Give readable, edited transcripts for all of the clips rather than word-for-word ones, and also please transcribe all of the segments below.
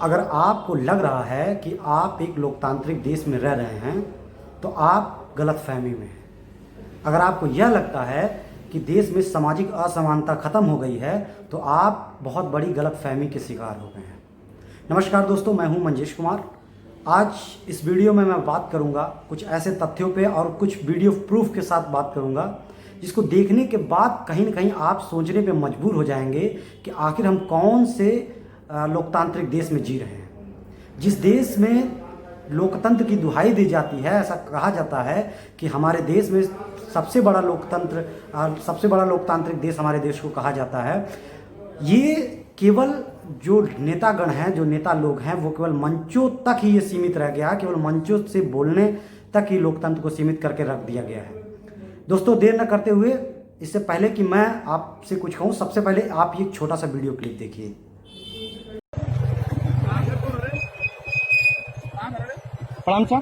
अगर आपको लग रहा है कि आप एक लोकतांत्रिक देश में रह रहे हैं तो आप गलतफहमी में हैं। अगर आपको यह लगता है कि देश में सामाजिक असमानता खत्म हो गई है तो आप बहुत बड़ी गलतफहमी के शिकार हो गए हैं। नमस्कार दोस्तों, मैं हूं मंजेश कुमार। आज इस वीडियो में मैं बात करूंगा कुछ ऐसे तथ्यों पे और कुछ वीडियो प्रूफ के साथ बात करूंगा जिसको देखने के बाद कहीं ना कहीं आप सोचने पे मजबूर हो जाएंगे कि आखिर हम कौन से लोकतांत्रिक देश में जी रहे हैं। जिस देश में लोकतंत्र की दुहाई दी जाती है, ऐसा कहा जाता है कि हमारे देश में सबसे बड़ा लोकतांत्रिक देश हमारे देश को कहा जाता है। ये केवल जो नेतागण हैं, जो नेता लोग हैं, वो केवल मंचों तक ही ये सीमित रह गया, केवल मंचों से बोलने तक ही लोकतंत्र को सीमित करके रख दिया गया है। दोस्तों, देर न करते हुए, इससे पहले कि मैं आपसे कुछ कहूँ, सबसे पहले आप ये एक छोटा सा वीडियो क्लिप देखिए। प्रणाम सा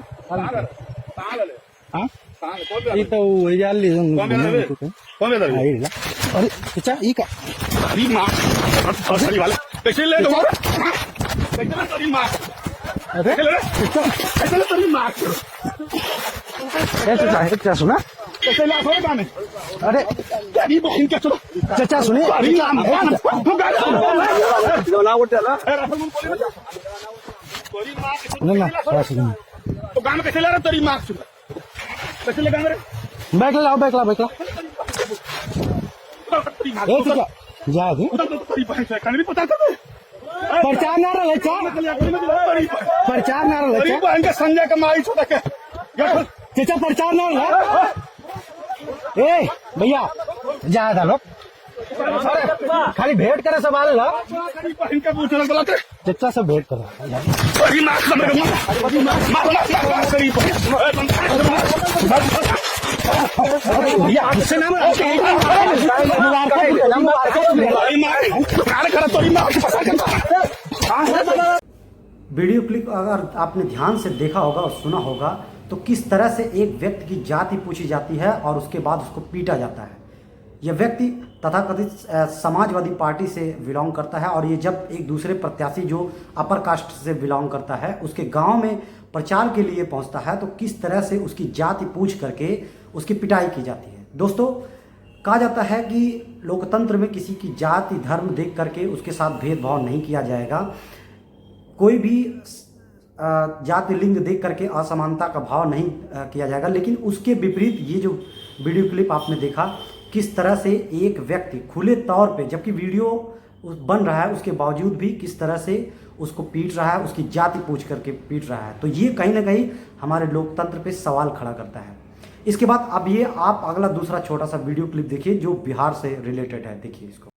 ಈ ತ ಅಲ್ಲಿ अरे चाचा ई का अरे मां असली वाले कैसे ले दो अरे कैसे ले तेरी मां ऐसे चाहे क्या सुना कैसे ला थोड़ा गाने अरे तेरी बहन क्या चलो चाचा सुने अरे तू गाना ना उठला तेरी मां ना तो गाना कैसे ला रहा तेरी मां कैसे ले गाना रे बैक लाओ जा दे प्रचार ना रहे बहन के संजय का माई छोटा के चाचा प्रचार ना रहे ए भैया जा डालो खाली भेंट करे सवाल ला चाचा से भेंट करो वीडियो क्लिप अगर आपने ध्यान से देखा होगा और सुना होगा तो किस तरह से एक व्यक्ति की जाति पूछी जाती है और उसके बाद उसको पीटा जाता है। यह व्यक्ति तथाकथित समाजवादी पार्टी से बिलोंग करता है और ये जब एक दूसरे प्रत्याशी जो अपर कास्ट से बिलोंग करता है उसके गांव में प्रचार के लिए पहुंचता है तो किस तरह से उसकी जाति पूछ करके उसकी पिटाई की जाती है। दोस्तों, कहा जाता है कि लोकतंत्र में किसी की जाति धर्म देख करके उसके साथ भेदभाव नहीं किया जाएगा। कोई भी जाति लिंग देख करके असमानता का भाव नहीं किया जाएगा। लेकिन उसके विपरीत ये जो वीडियो क्लिप आपने देखा, किस तरह से एक व्यक्ति खुले तौर पे, जबकि वीडियो बन रहा है उसके बावजूद भी किस तरह से उसको पीट रहा है, उसकी जाति पूछ करके पीट रहा है, तो ये कहीं ना कहीं हमारे लोकतंत्र पे सवाल खड़ा करता है। इसके बाद अब ये आप अगला दूसरा छोटा सा वीडियो क्लिप देखिए जो बिहार से रिलेटेड है। देखिए इसको।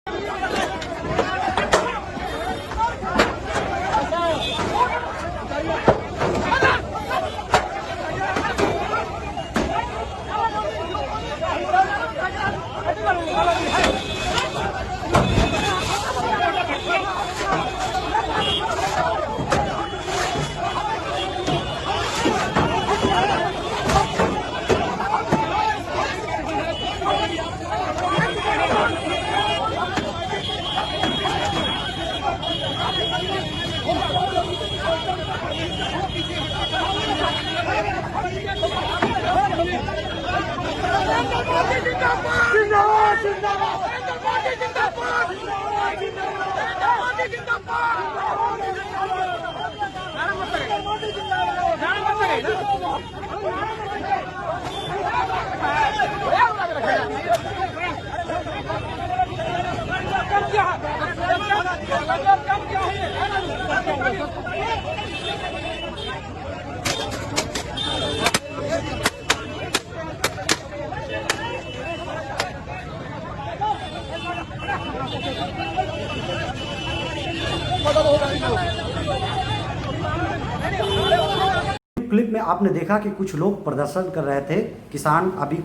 क्लिप में आपने देखा कि कुछ लोग प्रदर्शन कर रहे थे। किसान अभी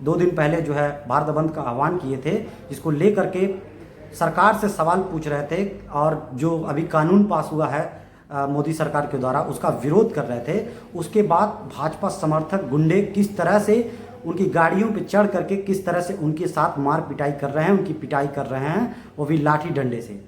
2 दिन पहले जो है भारत बंद का आह्वान किए थे, जिसको लेकर के सरकार से सवाल पूछ रहे थे और जो अभी कानून पास हुआ है मोदी सरकार के द्वारा उसका विरोध कर रहे थे। उसके बाद भाजपा समर्थक गुंडे किस तरह से उनकी गाड़ियों पे चढ़ करके किस तरह से उनके साथ मार पिटाई कर रहे हैं, उनकी पिटाई कर रहे हैं, वो भी लाठी डंडे से।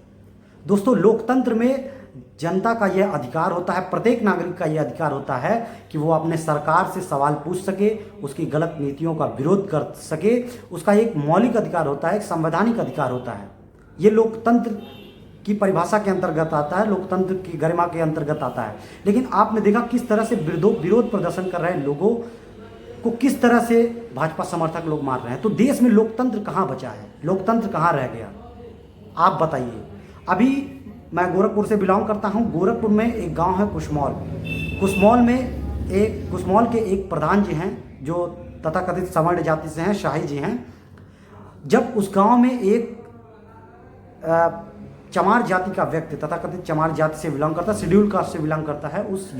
दोस्तों, लोकतंत्र में जनता का यह अधिकार होता है, प्रत्येक नागरिक का यह अधिकार होता है कि वो अपने सरकार से सवाल पूछ सके, उसकी गलत नीतियों का विरोध कर सके। उसका एक मौलिक अधिकार होता है, एक संवैधानिक अधिकार होता है। ये लोकतंत्र की परिभाषा के अंतर्गत आता है, लोकतंत्र की गरिमा के अंतर्गत आता है। लेकिन आपने देखा किस तरह से विरोध प्रदर्शन कर रहे लोगों को किस तरह से भाजपा समर्थक लोग मार रहे हैं। तो देश में लोकतंत्र कहाँ बचा है, लोकतंत्र कहाँ रह गया, आप बताइए। अभी मैं गोरखपुर से बिलोंग करता हूँ। गोरखपुर में एक गांव है कुशमौल। कुशमौल के एक प्रधान जी हैं जो तथाकथित सवर्ण जाति से हैं, शाही जी हैं। जब उस गांव में एक चमार जाति का व्यक्ति, तथाकथित चमार जाति से बिलोंग करता है, शेड्यूल कास्ट से बिलोंग करता है, उस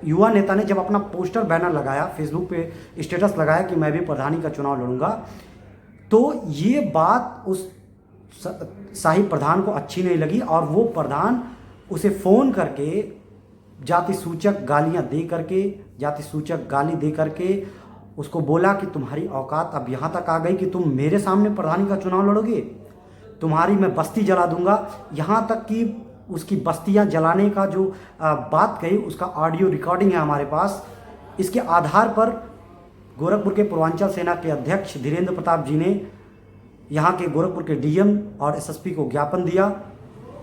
युवा नेता ने जब अपना पोस्टर बैनर लगाया, फेसबुक पे स्टेटस लगाया कि मैं भी प्रधानी का चुनाव लड़ूंगा, तो ये बात उस शाही प्रधान को अच्छी नहीं लगी और वो प्रधान उसे फ़ोन करके जाति सूचक गालियां दे करके, जाति सूचक गाली दे करके उसको बोला कि तुम्हारी औकात अब यहाँ तक आ गई कि तुम मेरे सामने प्रधानी का चुनाव लड़ोगे, तुम्हारी मैं बस्ती जला दूंगा। यहाँ तक कि उसकी बस्तियाँ जलाने का जो बात कही, उसका ऑडियो रिकॉर्डिंग है हमारे पास। इसके आधार पर गोरखपुर के पूर्वांचल सेना के अध्यक्ष धीरेन्द्र प्रताप जी ने यहाँ के गोरखपुर के डीएम और एसएसपी को ज्ञापन दिया,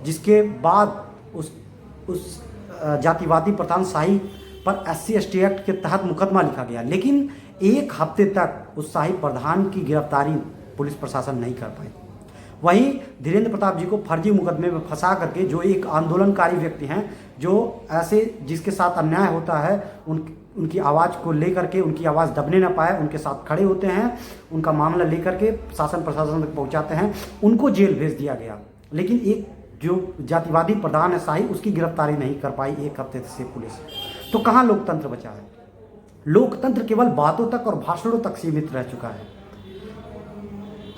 जिसके बाद उस जातिवादी प्रधान शाही पर SC/ST एक्ट के तहत मुकदमा लिखा गया। लेकिन एक हफ्ते तक उस शाही प्रधान की गिरफ्तारी पुलिस प्रशासन नहीं कर पाई। वहीं धीरेन्द्र प्रताप जी को फर्जी मुकदमे में फंसा करके, जो एक आंदोलनकारी व्यक्ति हैं, जो ऐसे जिसके साथ अन्याय होता है उनकी आवाज़ को लेकर के, उनकी आवाज़ दबने ना पाए, उनके साथ खड़े होते हैं, उनका मामला लेकर के शासन प्रशासन तक पहुंचाते हैं, उनको जेल भेज दिया गया। लेकिन एक जो जातिवादी प्रधान है शाही, उसकी गिरफ्तारी नहीं कर पाई एक हफ्ते से पुलिस। तो कहाँ लोकतंत्र बचा है? लोकतंत्र केवल बातों तक और भाषणों तक सीमित रह चुका है।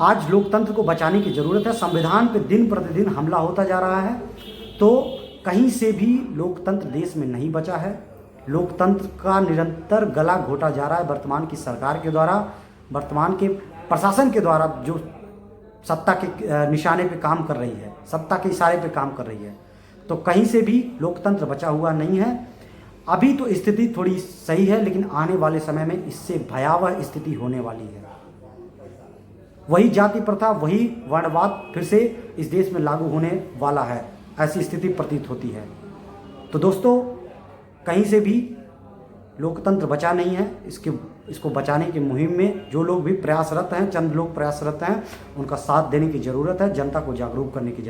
आज लोकतंत्र को बचाने की जरूरत है। संविधान पे दिन प्रतिदिन हमला होता जा रहा है, तो कहीं से भी लोकतंत्र देश में नहीं बचा है। लोकतंत्र का निरंतर गला घोटा जा रहा है वर्तमान की सरकार के द्वारा, वर्तमान के प्रशासन के द्वारा, जो सत्ता के निशाने पे काम कर रही है, सत्ता के इशारे पे काम कर रही है। तो कहीं से भी लोकतंत्र बचा हुआ नहीं है। अभी तो स्थिति थोड़ी सही है, लेकिन आने वाले समय में इससे भयावह स्थिति होने वाली है। वही जाति प्रथा, वही वर्णवाद फिर से इस देश में लागू होने वाला है, ऐसी स्थिति प्रतीत होती है। तो दोस्तों, कहीं से भी लोकतंत्र बचा नहीं है। इसको बचाने की मुहिम में जो लोग भी प्रयासरत हैं, चंद लोग प्रयासरत हैं, उनका साथ देने की ज़रूरत है, जनता को जागरूक करने की ज़रूरत है।